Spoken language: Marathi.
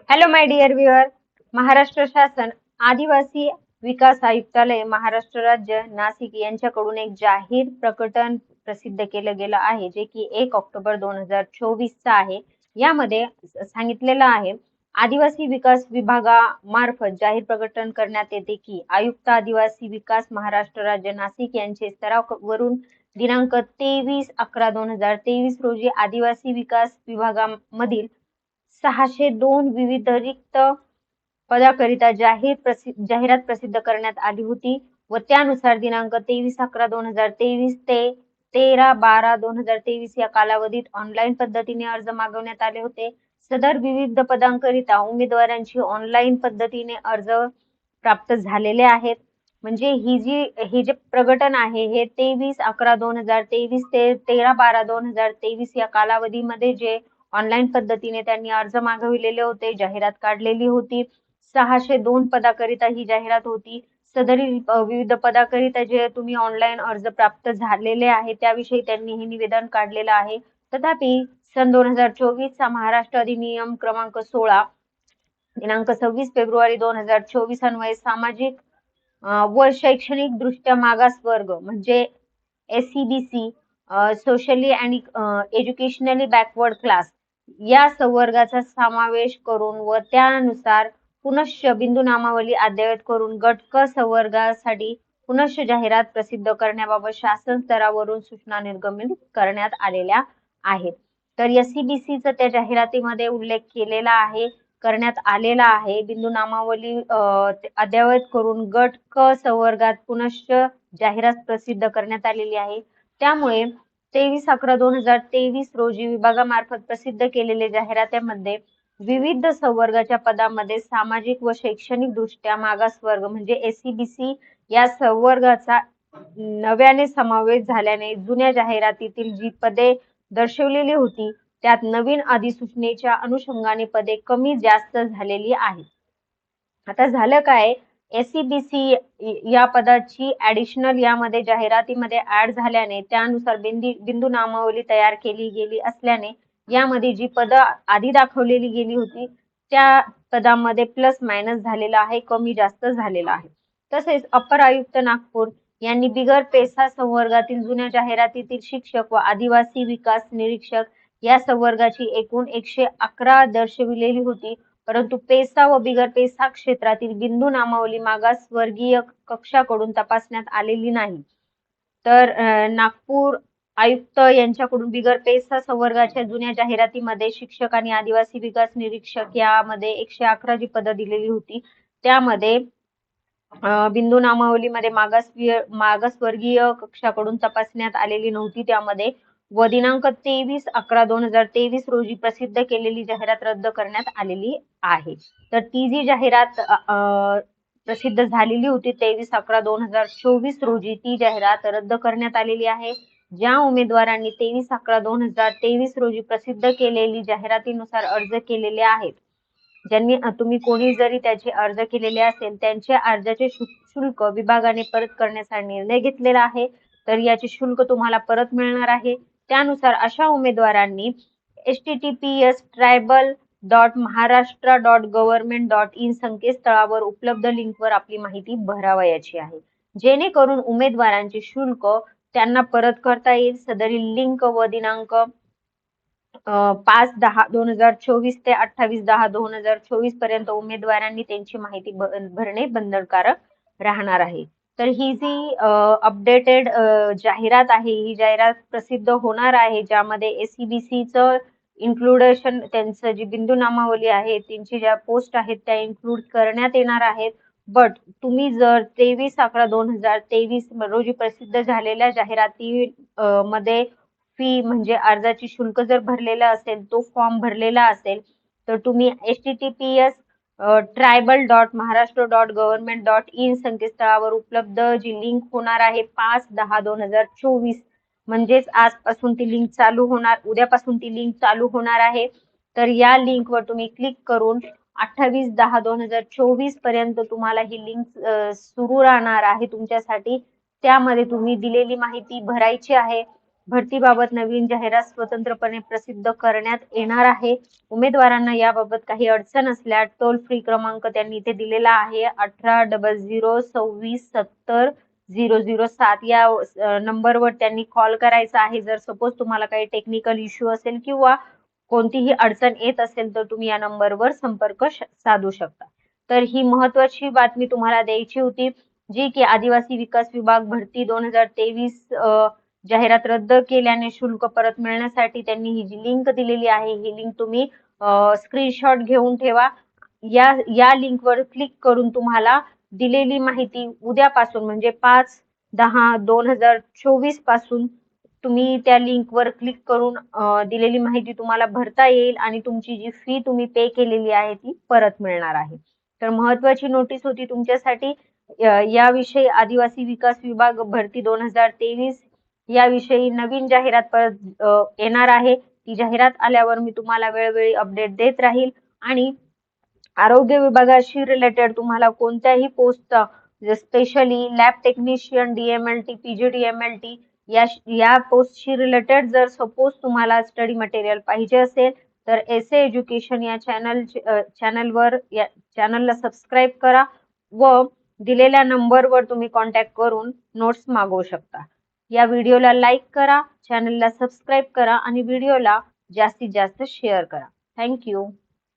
Hello my dear viewer. Maharashtra शासन आदिवासी विकास आयुक्तालय महाराष्ट्र राज्य नाशिक यांच्याकडून एक जाहीर प्रकटन प्रसिद्ध केलं गेलं आहे, जे की 1 ऑक्टोबर 2024 चा आहे. यामध्ये सांगितलेलं आहे, आदिवासी विकास विभागामार्फत जाहीर प्रकटन करण्यात येते की आयुक्त आदिवासी विकास महाराष्ट्र राज्य नाशिक यांचे स्तरावरून दिनांक 23/11/2023 रोजी आदिवासी विकास विभागामधील 602 विविध रिक्त पदाकरिता जाहिरात प्रसिद्ध करण्यात आली होती व त्यानुसार दिनांक 23/11/2023 ते 13/12/2023 या कालावधीत ऑनलाईन पद्धतीने अर्ज मागवण्यात आले होते. सदर विविध पदांकरिता उमेदवारांची ऑनलाईन पद्धतीने अर्ज प्राप्त झालेले आहेत. म्हणजे हे जे प्रकटन आहे हे 23/11/2023 ते 13/12/2023 या कालावधीमध्ये जे ऑनलाईन पद्धतीने त्यांनी अर्ज मागविलेले होते, जाहिरात काढलेली होती. 602 पदाकरिता ही जाहिरात होती. सदरील विविध पदाकरिता जे तुम्ही ऑनलाईन अर्ज प्राप्त झालेले आहे त्याविषयी त्यांनी हे निवेदन काढलेलं आहे. तथापि सन 2024 चा महाराष्ट्र अधिनियम क्रमांक 16 दिनांक 26 फेब्रुवारी 2024 अन्वये सामाजिक व शैक्षणिक दृष्ट्या मागास वर्ग म्हणजे SEBC socially and educationally backward class या संवर्गाचा समावेश करून व त्यानुसार पुनश्च बिंदू नामावली अद्ययावत करून गट क संवर्गासाठी पुनश्च जाहिरात प्रसिद्ध करण्याबाबत शासन स्तरावरून सूचना निर्गमित करण्यात आलेल्या आहेत. तर SEBC चा त्या जाहिरातीमध्ये उल्लेख केलेला आहे, करण्यात आलेला आहे. बिंदू नामावली अद्ययावत करून गट क संवर्गात पुनश्च जाहिरात प्रसिद्ध करण्यात आलेली आहे. त्यामुळे 23/11/2023 रोजी विभागामार्फत प्रसिद्ध केलेल्या जाहिरातीमध्ये विविध संवर्गाच्या पदांमध्ये सामाजिक व शैक्षणिक दृष्ट्या मागास वर्ग म्हणजे SEBC या संवर्गाचा नव्याने समावेश झाल्याने जुन्या जाहिरातीतील जी पदे दर्शवलेली होती त्यात नवीन अधिसूचनेच्या अनुषंगाने पदे कमी जास्त झालेली आहेत. आता झालं काय, SEBC या पदाची ऍडिशनल यामध्ये जाहिरातीमध्ये ऍड झाल्याने त्यानुसार बिंदू नामावली तयार केली गेली असल्याने यामध्ये जी पदं आधी दाखवलेली गेली होती त्या पदांमध्ये प्लस मायनस झालेला आहे, कमी जास्त झालेला आहे. तसेच अपर आयुक्त नागपूर यांनी बिगर पेसा संवर्गातील जुन्या जाहिरातीतील शिक्षक व आदिवासी विकास निरीक्षक या संवर्गाची एकूण 111 दर्शविलेली होती, परंतु पेसा व बिगर पेसा क्षेत्रातील बिंदू नामावली मागास वर्गीय कक्षाकडून तपासण्यात आलेली नाही. तर नागपूर आयुक्त यांच्याकडून बिगर पेसा संवर्गाच्या जुन्या जाहिरातीमध्ये शिक्षक आणि आदिवासी विकास निरीक्षक यामध्ये 111 जी पदं दिलेली होती त्यामध्ये बिंदू नामावलीमध्ये मागासवर्गीय कक्षाकडून तपासण्यात आलेली नव्हती त्यामध्ये व दिनांक 23/11/2023 रोजी प्रसिद्ध केलेली जाहिरात रद्द करण्यात आलेली आहे. तर ती जी जाहिरात प्रसिद्ध झालेली होती 23/11/2024 रोजी ती जाहिरात रद्द करण्यात आलेली आहे. ज्या उमेदवारांनी 23/11/2023 रोजी प्रसिद्ध केलेली जाहिरातीनुसार अर्ज केलेले आहेत, ज्यांनी तुम्ही कोणी जरी त्याचे अर्ज केलेले असेल त्यांच्या अर्जाचे शुल्क विभागाने परत करण्याचा निर्णय घेतलेला आहे. तर याचे शुल्क तुम्हाला परत मिळणार आहे. त्यानुसार अशा उमेदवारांनी https://tribal.maharashtra.government.in संकेतस्थळावर उपलब्ध लिंकवर आपली माहिती भरावयाची आहे, जेणेकरून उमेदवारांचे शुल्क त्यांना परत करता येईल. सदरील लिंक व दिनांक 5/10/2024 ते 28/10/2024 पर्यंत उमेदवारांनी त्यांची माहिती भरणे बंधनकारक राहणार आहे. तर ही जी अपडेटेड जाहिरात आहे ही जाहिरात प्रसिद्ध होणार आहे, ज्यामध्ये SEBC चं इन्क्लुडेशन त्यांचं जी बिंदू नामावली आहे त्यांची ज्या पोस्ट आहेत त्या इन्क्लूड करण्यात येणार आहेत. बट तुम्ही जर 23/11/2023 रोजी प्रसिद्ध झालेल्या जाहिराती मध्ये फी म्हणजे अर्जाची शुल्क जर भरलेला असेल, तो फॉर्म भरलेला असेल, तर तुम्ही https://tribal.maharashtra.government.in संकेतस्थळावर उपलब्ध जी लिंक होणार आहे 5/10/2024 म्हणजेच आजपासून ती लिंक चालू होणार, उद्यापासून ती लिंक चालू होणार आहे. तर या लिंकवर तुम्ही क्लिक करून 28/10/2024 पर्यंत तुम्हाला ही लिंक सुरू राहणार आहे तुमच्यासाठी. त्यामध्ये तुम्ही दिलेली माहिती भरायची आहे. भरतीबाबत नवीन जाहिरात स्वतंत्रपणे प्रसिद्ध करण्यात येणार आहे. उमेदवारांना याबाबत काही अडचण असल्यास टोल फ्री क्रमांक त्यांनी इथे दिलेला आहे 1800267007 या नंबरवर त्यांनी कॉल करायचा आहे. जर सपोज तुम्हाला काही टेक्निकल इश्यू असेल किंवा कोणतीही अडचण येत असेल तर तुम्ही या नंबरवर संपर्क साधू शकता. तर ही महत्वाची बातमी तुम्हाला द्यायची होती, जी की आदिवासी विकास विभाग भरती 2023 जाहिरात रद्द केल्याने शुल्क परत मिळण्यासाठी त्यांनी ही जी लिंक दिलेली आहे, ही लिंक तुम्ही स्क्रीनशॉट घेऊन ठेवा. या लिंकवर क्लिक करून तुम्हाला दिलेली माहिती उद्यापासून म्हणजे 5/10/2024 पासून तुम्ही त्या लिंकवर क्लिक करून दिलेली माहिती तुम्हाला भरता येईल आणि तुमची जी फी तुम्ही पे केलेली आहे ती परत मिळणार आहे. तर महत्वाची नोटीस होती तुमच्यासाठी. याविषयी आदिवासी विकास विभाग भरती 2023 याविषयी नवीन जाहिरात परत येणार आहे. ती जाहिरात आल्यावर मी तुम्हाला वेळोवेळी अपडेट देत राहील आणि आरोग्य विभागाशी रिलेटेड तुम्हाला कोणत्याही पोस्टचा specially lab technician, DMLT, PGDMLT या पोस्टशी रिलेटेड जर सपोज तुम्हाला स्टडी मटेरियल पाहिजे असेल तर एसे एज्युकेशन या चॅनलला सबस्क्राईब करा व दिलेल्या नंबरवर तुम्ही कॉन्टॅक्ट करून नोट्स मागवू शकता. या व्हिडिओला लाईक करा, चॅनलला सबस्क्राईब करा आणि व्हिडिओला जास्तीत जास्त शेअर करा. थँक्यू.